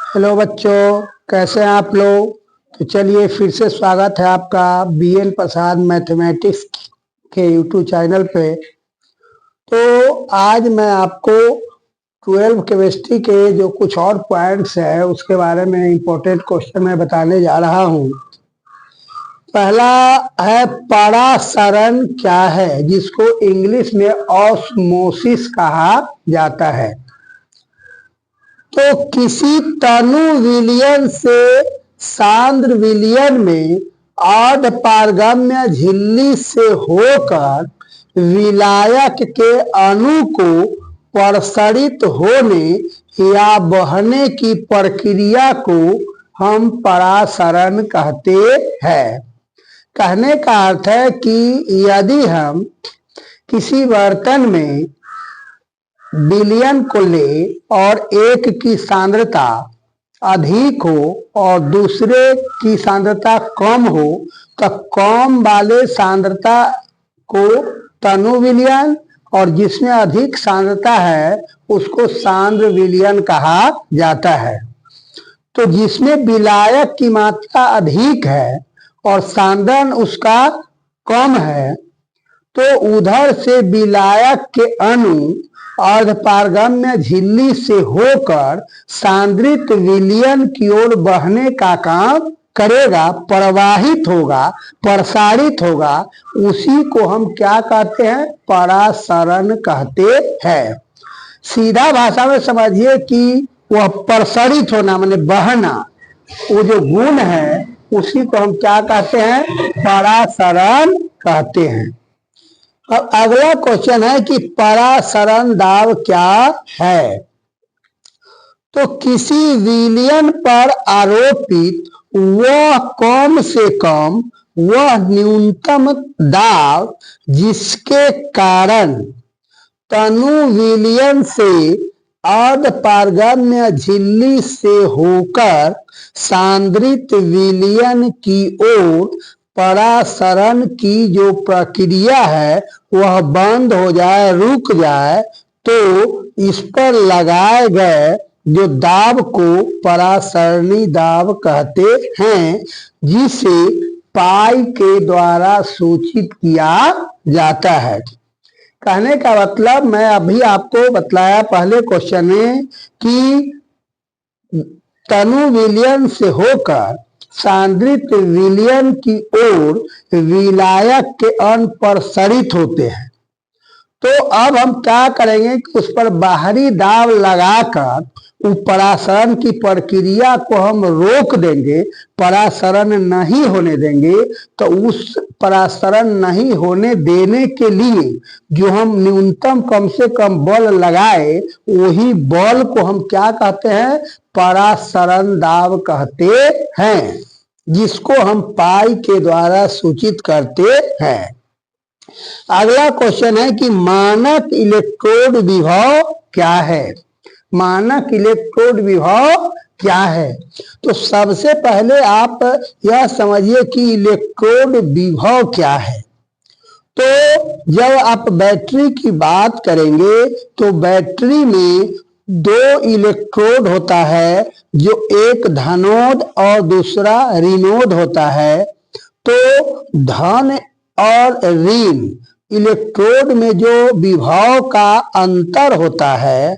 Hello बच्चों, कैसे हैं आप लोग। तो चलिए फिर से स्वागत है आपका बीएन प्रसाद मैथमेटिक्स के यूट्यूब चैनल पे। तो आज मैं आपको 12 केमिस्ट्री के जो कुछ और पॉइंट्स है उसके बारे में इम्पोर्टेंट क्वेश्चन मैं बताने जा रहा हूँ। पहला है परासरण क्या है, जिसको इंग्लिश में ऑस्मोसिस कहा जाता है। तो किसी तनु विलयन से सांद्र विलयन में अर्ध पारगम्य झिल्ली से होकर विलायक के अणु को प्रसरित होने या बहने की प्रक्रिया को हम परासरण कहते हैं। कहने का अर्थ है कि यदि हम किसी बर्तन में विलयन को ले और एक की सांद्रता अधिक हो और दूसरे की सांद्रता कम हो, तो कम वाले सांद्रता को तनु विलयन और जिसमें अधिक सांद्रता है उसको सांद्र विलयन कहा जाता है। तो जिसमें विलायक की मात्रा अधिक है और सांद्रण उसका कम है, तो उधर से विलायक के अणु अर्धपारगम्य झिल्ली से होकर सांद्रित विलयन की ओर बहने का काम करेगा, प्रवाहित होगा, प्रसारित होगा। उसी को हम क्या कहते हैं? परासरण कहते हैं। सीधा भाषा में समझिए कि वह प्रसारित होना माने बहना, वो जो गुण है उसी को हम क्या कहते हैं? परासरण कहते हैं। अब अगला क्वेश्चन है कि परासरण दाब क्या है। तो किसी विलयन पर आरोपित वह कम से कम वह न्यूनतम दाब जिसके कारण तनु विलयन से अर्ध पारगम्य झिल्ली से होकर सांद्रित विलयन की ओर परासरण की जो प्रक्रिया है वह बंद हो जाए, रुक जाए, तो इस पर लगाए गए जो दाब को परासरणी दाब कहते हैं, जिसे पाई के द्वारा सूचित किया जाता है। कहने का मतलब मैं अभी आपको बतलाया पहले क्वेश्चन में कि तनु विलयन से होकर सांद्रित विलयन की ओर विलायक के अणु प्रसरित होते हैं। तो अब हम क्या करेंगे कि उस पर बाहरी दाब लगाकर उस परासरण की प्रक्रिया को हम रोक देंगे, परासरण नहीं होने देंगे। तो उस परासरण नहीं होने देने के लिए जो हम न्यूनतम कम से कम बल लगाए, वही बल को हम क्या कहते हैं? परासरण दाब कहते हैं, जिसको हम पाई के द्वारा सूचित करते हैं। अगला क्वेश्चन है कि मानक इलेक्ट्रोड विभव क्या है। मानक इलेक्ट्रोड विभव क्या है? तो सबसे पहले आप यह समझिए कि इलेक्ट्रोड विभव क्या है। तो जब आप बैटरी की बात करेंगे तो बैटरी में दो इलेक्ट्रोड होता है, जो एक धनोड और दूसरा ऋणोड होता है। तो धन और ऋण इलेक्ट्रोड में जो विभव का अंतर होता है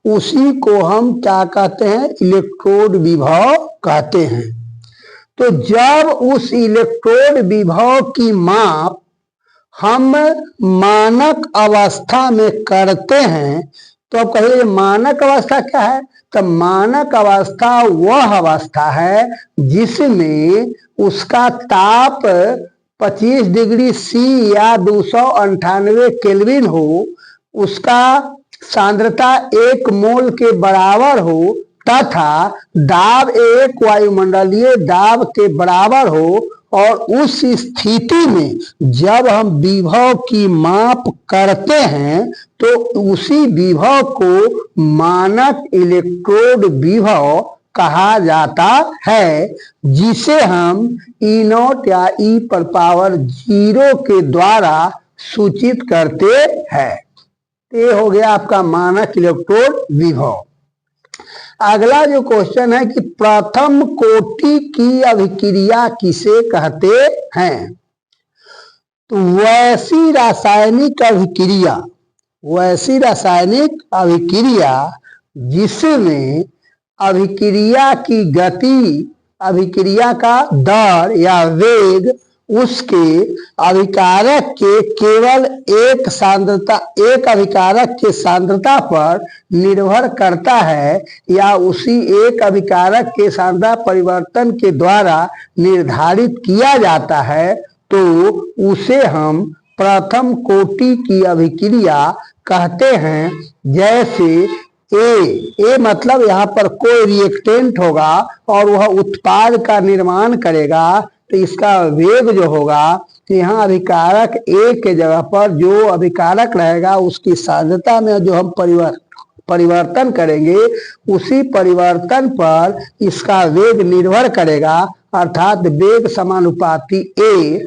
उसी को हम क्या कहते हैं? इलेक्ट्रोड विभव कहते हैं। तो जब उस इलेक्ट्रोड विभव की माप हम मानक अवस्था में करते हैं, तो आप कहिए मानक अवस्था क्या है? तो मानक अवस्था वह अवस्था है जिसमें उसका ताप 25 डिग्री सी या 298 केल्विन हो, उसका सांद्रता 1 मोल के बराबर हो तथा दाब एक वायुमंडलीय दाब के बराबर हो। और उस स्थिति में जब हम विभव की माप करते हैं तो उसी विभव को मानक इलेक्ट्रोड विभव कहा जाता है, जिसे हम E0 या E⁻0 के द्वारा सूचित करते हैं। ये हो गया आपका मानक इलेक्ट्रोड विभव। अगला जो क्वेश्चन है कि प्रथम कोटि की अभिक्रिया किसे कहते हैं? तो वैसी रासायनिक अभिक्रिया जिसमें अभिक्रिया की गति, अभिक्रिया का दर या वेग उसके अभिकारक के केवल एक अभिकारक के सांद्रता पर निर्भर करता है या उसी एक अभिकारक के सांद्रता परिवर्तन के द्वारा निर्धारित किया जाता है, तो उसे हम प्रथम कोटि की अभिक्रिया कहते हैं। जैसे ए मतलब यहाँ पर कोई रिएक्टेंट होगा और वह उत्पाद का निर्माण करेगा, तो इसका वेग जो होगा, यहाँ अभिकारक ए के जगह पर जो अभिकारक रहेगा उसकी सांद्रता में जो हम परिवर्तन करेंगे, उसी परिवर्तन पर इसका वेग निर्भर करेगा, अर्थात वेग समानुपाती ए।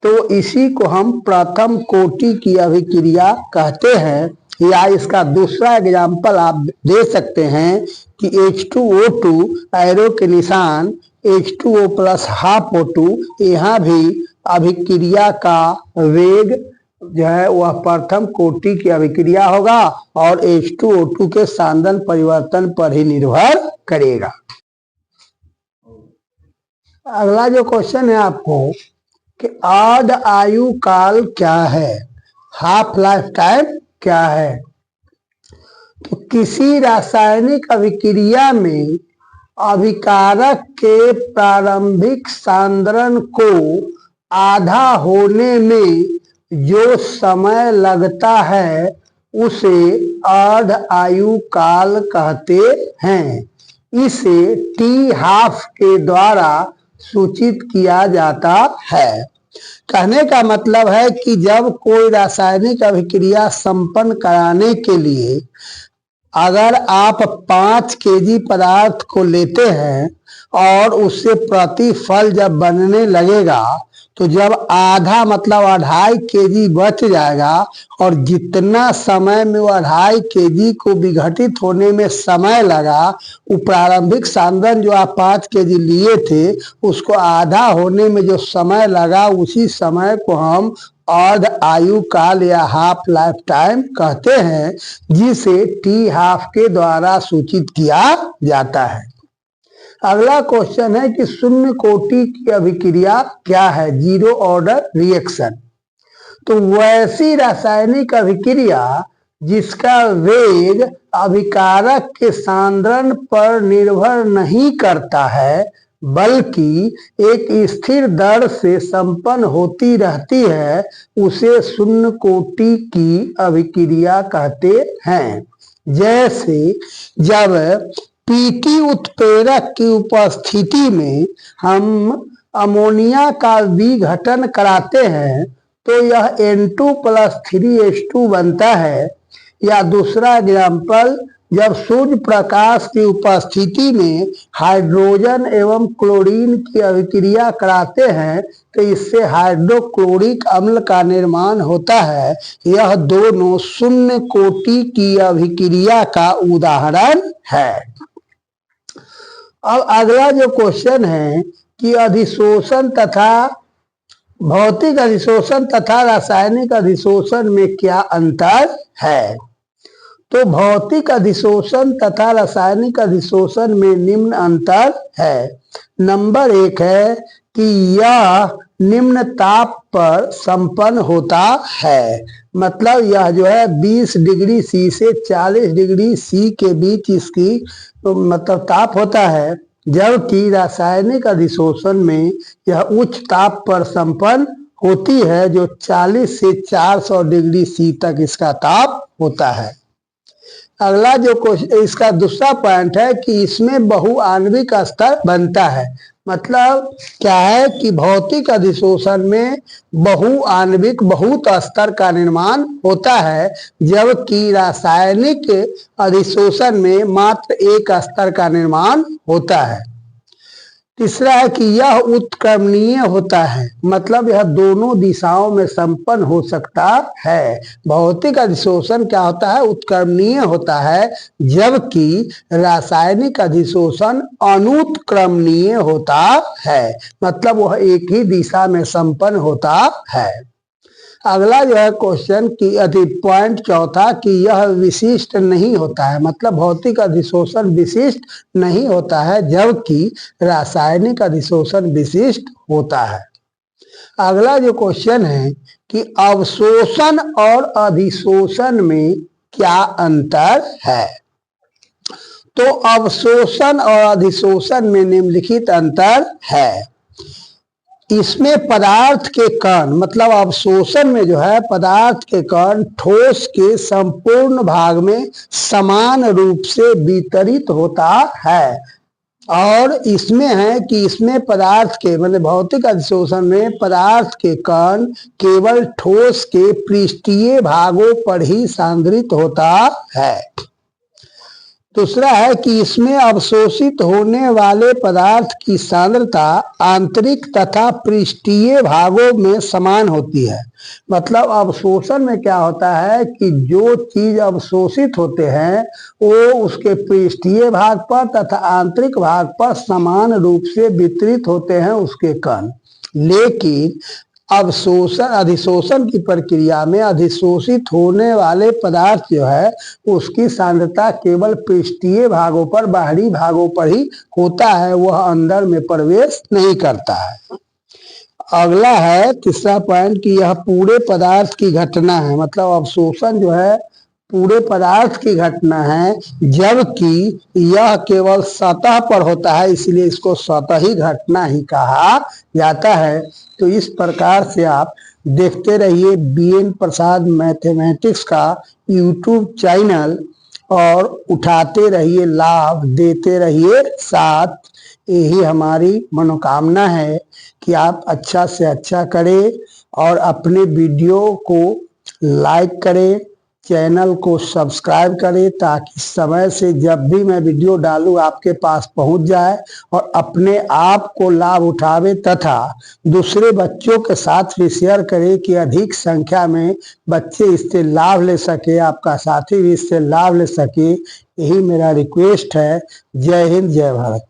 तो इसी को हम प्रथम कोटि की अभिक्रिया कहते हैं। या इसका दूसरा एग्जाम्पल आप दे सकते हैं कि H2O2 एरो के निशान H2O प्लस हाफ O2, यहाँ भी अभिक्रिया का वेग जो है वह प्रथम कोटि की अभिक्रिया होगा और H2O2 के सांद्रण परिवर्तन पर ही निर्भर करेगा। अगला जो क्वेश्चन है आपको कि अर्ध आयु काल क्या है, हाफ लाइफ टाइम क्या है? तो किसी रासायनिक अभिक्रिया में अभिकारक के प्रारंभिक सांद्रण को आधा होने में जो समय लगता है उसे अर्ध आयु काल कहते हैं। इसे टी हाफ के द्वारा सूचित किया जाता है। कहने का मतलब है कि जब कोई रासायनिक अभिक्रिया संपन्न कराने के लिए अगर आप 5 केजी पदार्थ को लेते हैं और उससे प्रतिफल जब बनने लगेगा, तो जब आधा मतलब 2.5 केजी बच जाएगा और जितना समय में वो 2.5 केजी को विघटित होने में समय लगा, वो प्रारंभिक सांद्रण जो आप 5 केजी लिए थे उसको आधा होने में जो समय लगा, उसी समय को हम अर्ध आयु काल या हाफ लाइफ टाइम कहते हैं, जिसे टी हाफ के द्वारा सूचित किया जाता है। अगला क्वेश्चन है कि शून्य कोटि की अभिक्रिया क्या है, जीरो ऑर्डर रिएक्शन। तो वैसी रासायनिक अभिक्रिया जिसका वेग अभिकारक के सांद्रण पर निर्भर नहीं करता है बल्कि एक स्थिर दर से संपन्न होती रहती है, उसे शून्य कोटि की अभिक्रिया कहते हैं। जैसे जब पीटी उत्प्रेरक की उपस्थिति में हम अमोनिया का विघटन कराते हैं तो यह N2 + 3H2 बनता है। या दूसरा एग्जाम्पल, जब सूर्य प्रकाश की उपस्थिति में हाइड्रोजन एवं क्लोरीन की अभिक्रिया कराते हैं तो इससे हाइड्रोक्लोरिक अम्ल का निर्माण होता है। यह दोनों शून्य कोटि की अभिक्रिया का उदाहरण है। अब अगला जो क्वेश्चन है कि अधिशोषण तथा भौतिक अधिशोषण तथा रासायनिक अधिशोषण में क्या अंतर है? तो भौतिक अधिशोषण तथा रासायनिक अधिशोषण में निम्न अंतर है। नंबर 1 है कि यह निम्न ताप पर संपन्न होता है, मतलब यह जो है 20 डिग्री सी से 40 डिग्री सी के बीच इसकी मतलब ताप होता है, जबकि रासायनिक अधिशोषण में यह उच्च ताप पर संपन्न होती है जो 40 से 400 डिग्री सी तक इसका ताप होता है। अगला जो क्वेश्चन, इसका दूसरा पॉइंट है कि इसमें बहुआण्विक स्तर बनता है। मतलब क्या है कि भौतिक अधिशोषण में बहुआण्विक बहुत स्तर का निर्माण होता है, जबकि रासायनिक अधिशोषण में मात्र एक स्तर का निर्माण होता है। तीसरा है कि यह उत्क्रमणीय होता है, मतलब यह दोनों दिशाओं में संपन्न हो सकता है। भौतिक अधिशोषण क्या होता है? उत्क्रमणीय होता है, जबकि रासायनिक अधिशोषण अनुत्क्रमणीय होता है, मतलब वह एक ही दिशा में संपन्न होता है। अगला जो है क्वेश्चन की पॉइंट चौथा कि यह विशिष्ट नहीं होता है, मतलब भौतिक अधिशोषण विशिष्ट नहीं होता है, जबकि रासायनिक अधिशोषण विशिष्ट होता है। अगला जो क्वेश्चन है कि अवशोषण और अधिशोषण में क्या अंतर है? तो अवशोषण और अधिशोषण में निम्नलिखित अंतर है। इसमें पदार्थ के कण, मतलब अवशोषण में जो है पदार्थ के कण ठोस के संपूर्ण भाग में समान रूप से वितरित होता है, और इसमें है कि इसमें पदार्थ के मतलब भौतिक अधिशोषण में पदार्थ के कण केवल ठोस के पृष्ठीय भागों पर ही सांद्रित होता है। दूसरा है कि इसमें अवशोषित होने वाले पदार्थ की सांद्रता आंतरिक तथा पृष्ठीय भागों में समान होती है। मतलब अवशोषण में क्या होता है कि जो चीज अवशोषित होते हैं वो उसके पृष्ठीय भाग पर तथा आंतरिक भाग पर समान रूप से वितरित होते हैं उसके कण, लेकिन अवशोषण अधिशोषण की प्रक्रिया में अधिशोषित होने वाले पदार्थ जो है उसकी सांद्रता केवल पृष्ठीय भागों पर, बाहरी भागों पर ही होता है, वह अंदर में प्रवेश नहीं करता है। अगला है तीसरा पॉइंट कि यह पूरे पदार्थ की घटना है, मतलब अवशोषण जो है पूरे पदार्थ की घटना है, जबकि यह केवल सतह पर होता है, इसलिए इसको सतही घटना ही कहा जाता है। तो इस प्रकार से आप देखते रहिए बीएन प्रसाद मैथमेटिक्स का यूट्यूब चैनल और उठाते रहिए लाभ, देते रहिए साथ। यही हमारी मनोकामना है कि आप अच्छा से अच्छा करें और अपने वीडियो को लाइक करें, चैनल को सब्सक्राइब करें, ताकि समय से जब भी मैं वीडियो डालूं आपके पास पहुंच जाए और अपने आप को लाभ उठावे तथा दूसरे बच्चों के साथ भी शेयर करें कि अधिक संख्या में बच्चे इससे लाभ ले सके, आपका साथी भी इससे लाभ ले सके। यही मेरा रिक्वेस्ट है। जय हिंद, जय भारत।